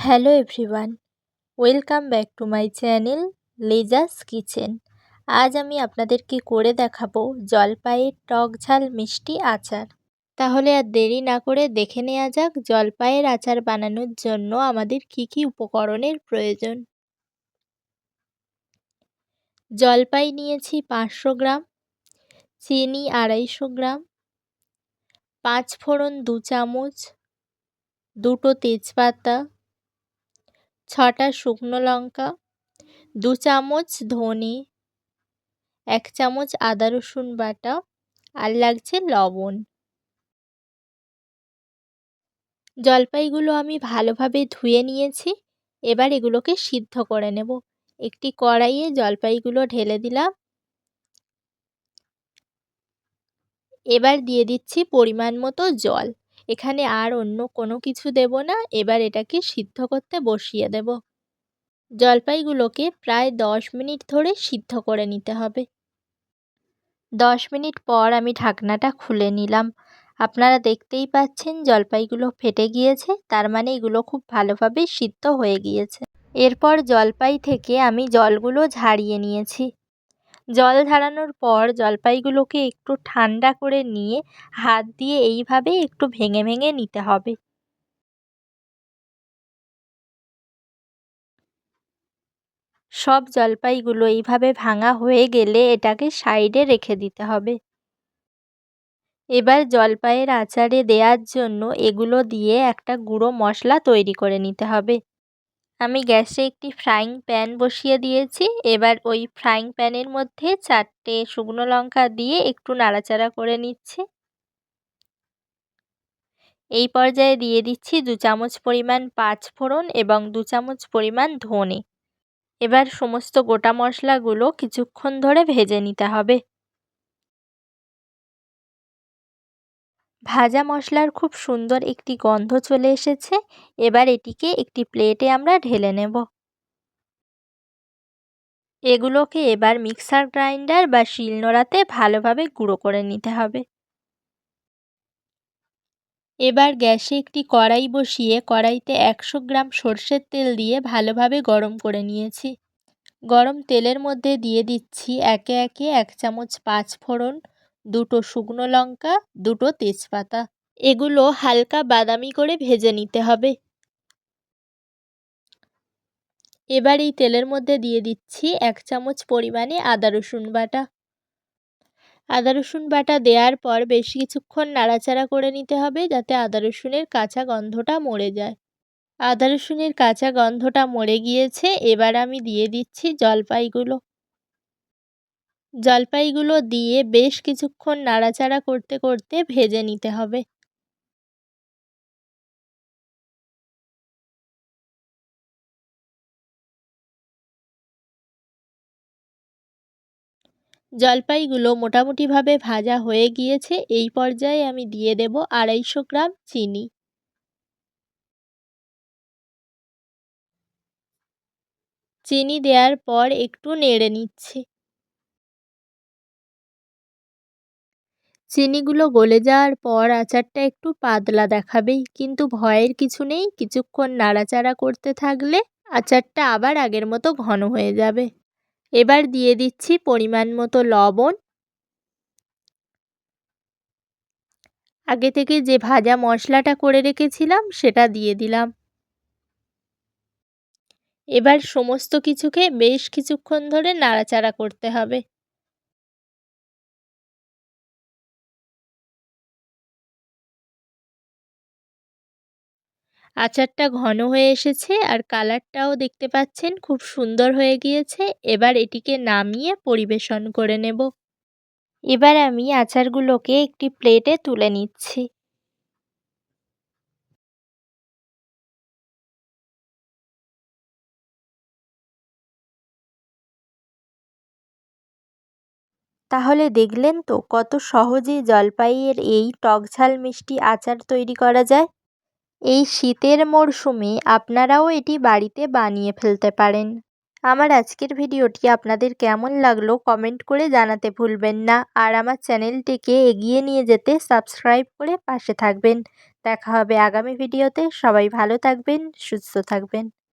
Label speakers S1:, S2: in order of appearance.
S1: Hello everyone, welcome back to my channel Leja's kitchen. আজ আমি আপনাদেরকে করে দেখাবো জলপাইয়ের টক ঝাল মিষ্টি আচার। তাহলে আর দেরি না করে দেখে নেওয়া যাক জলপাইয়ের আচার বানানোর জন্য আমাদের কি কি উপকরণের প্রয়োজন। জলপাই নিয়েছি 500 গ্রাম, চিনি 250 গ্রাম, 5 ফোড়ন 2 চামচ, 2টো তেজপাতা, 6টা শুকনো লঙ্কা, 2 চামচ ধনে, 1 চামচ আদা রসুন বাটা, আর লাগছে লবণ। জলপাইগুলো আমি ভালোভাবে ধুয়ে নিয়েছি। এবার এগুলোকে সিদ্ধ করে নেব। একটি কড়াইয়ে জলপাইগুলো ঢেলে দিলাম। এবার দিয়ে দিচ্ছি পরিমাণ মতো জল। এখানে আর অন্য কোনো কিছু দেব না। এবার এটাকে সিদ্ধ করতে বসিয়ে দেব। জলপাইগুলোকে প্রায় 10 মিনিট ধরে সিদ্ধ করে নিতে হবে। 10 মিনিট পর আমি ঢাকনাটা খুলে নিলাম। আপনারা দেখতেই পাচ্ছেন জলপাইগুলো ফেটে গিয়েছে, তার মানে এগুলো খুব ভালোভাবে সিদ্ধ হয়ে গিয়েছে। এরপর জলপাই থেকে আমি জলগুলো ঝারিয়ে নিয়েছি। জল ঝরানোর পর জলপাইগুলোকে একটু ঠান্ডা করে নিয়ে হাত দিয়ে এইভাবে একটু ভেঙে ভেঙে নিতে হবে। সব জলপাইগুলো এইভাবে ভাঙা হয়ে গেলে এটাকে সাইডে রেখে দিতে হবে। এবার জলপাইয়ের আচারে দেওয়ার জন্য এগুলো দিয়ে একটা গুঁড়ো মশলা তৈরি করে নিতে হবে। আমি গ্যাসে একটি ফ্রাইং প্যান বসিয়ে দিয়েছি। এবার ওই ফ্রাইং প্যানের মধ্যে 4টে শুকনো লঙ্কা দিয়ে একটু নাড়াচাড়া করে নিচ্ছি। এই পর্যায়ে দিয়ে দিচ্ছি 2 চামচ পরিমাণ 5 ফোড়ন এবং 2 চামচ পরিমাণ ধনে। এবার সমস্ত গোটা মশলাগুলো কিছুক্ষণ ধরে ভেজে নিতে হবে। ভাজা মশলার খুব সুন্দর একটি গন্ধ চলে এসেছে। এবার এটিকে একটি প্লেটে আমরা ঢেলে নেব। এগুলোকে এবার মিক্সার গ্রাইন্ডার বা শিলনোড়াতে ভালোভাবে গুঁড়ো করে নিতে হবে। এবার গ্যাসে একটি কড়াই বসিয়ে কড়াইতে 100 গ্রাম সরষের তেল দিয়ে ভালোভাবে গরম করে নিয়েছি। গরম তেলের মধ্যে দিয়ে দিচ্ছি একে একে 1 চামচ 5 ফোড়ন, 2টো শুকনো লঙ্কা, 2টো তেজপাতা। এগুলো হালকা বাদামি করে ভেজে নিতে হবে। এবার এই তেলের মধ্যে দিয়ে দিচ্ছি 1 চামচ পরিমাণে আদা রসুন বাটা। আদা রসুন বাটা দেওয়ার পর বেশ কিছুক্ষণ নাড়াচাড়া করে নিতে হবে যাতে আদা রসুনের কাঁচা গন্ধটা মরে যায়। আদা রসুনের কাঁচা গন্ধটা মরে গিয়েছে। এবার আমি দিয়ে দিচ্ছি জলপাইগুলো। জলপাইগুলো দিয়ে বেশ কিছুক্ষণ নাড়াচাড়া করতে করতে ভেজে নিতে হবে। জলপাইগুলো মোটামুটিভাবে ভাজা হয়ে গিয়েছে। এই পর্যায়ে আমি দিয়ে দেব 250 গ্রাম চিনি। চিনি দেওয়ার পর একটু নেড়ে নিচ্ছি। চিনিগুলো গলে যাওয়ার পর আচারটা একটু পাতলা দেখাবেই, কিন্তু ভয়ের কিছু নেই। কিছুক্ষণ নাড়াচাড়া করতে থাকলে আচারটা আবার আগের মতো ঘন হয়ে যাবে। এবার দিয়ে দিচ্ছি পরিমাণ মতো লবণ। আগে থেকে যে ভাজা মশলাটা করে রেখেছিলাম সেটা দিয়ে দিলাম। এবার সমস্ত কিছুকে বেশ কিছুক্ষণ ধরে নাড়াচাড়া করতে হবে। আচারটা ঘন হয়ে এসেছে আর কালারটাও দেখতে পাচ্ছেন খুব সুন্দর হয়ে গিয়েছে। এবার এটিকে নামিয়ে পরিবেশন করে নেব। এবার আমি আচারগুলোকে একটি প্লেটে তুলে নিচ্ছি। তাহলে দেখলেন তো কত সহজেই জলপাইয়ের এই টকঝাল মিষ্টি আচার তৈরি করা যায়। এই শীতের মরশুমে আপনারাও এটি বাড়িতে বানিয়ে ফেলতে পারেন। আমার আজকের ভিডিওটি আপনাদের কেমন লাগলো কমেন্ট করে জানাতে ভুলবেন না। আর আমার চ্যানেলটিকে এগিয়ে নিয়ে যেতে সাবস্ক্রাইব করে পাশে থাকবেন। দেখা হবে আগামী ভিডিওতে। সবাই ভালো থাকবেন, সুস্থ থাকবেন।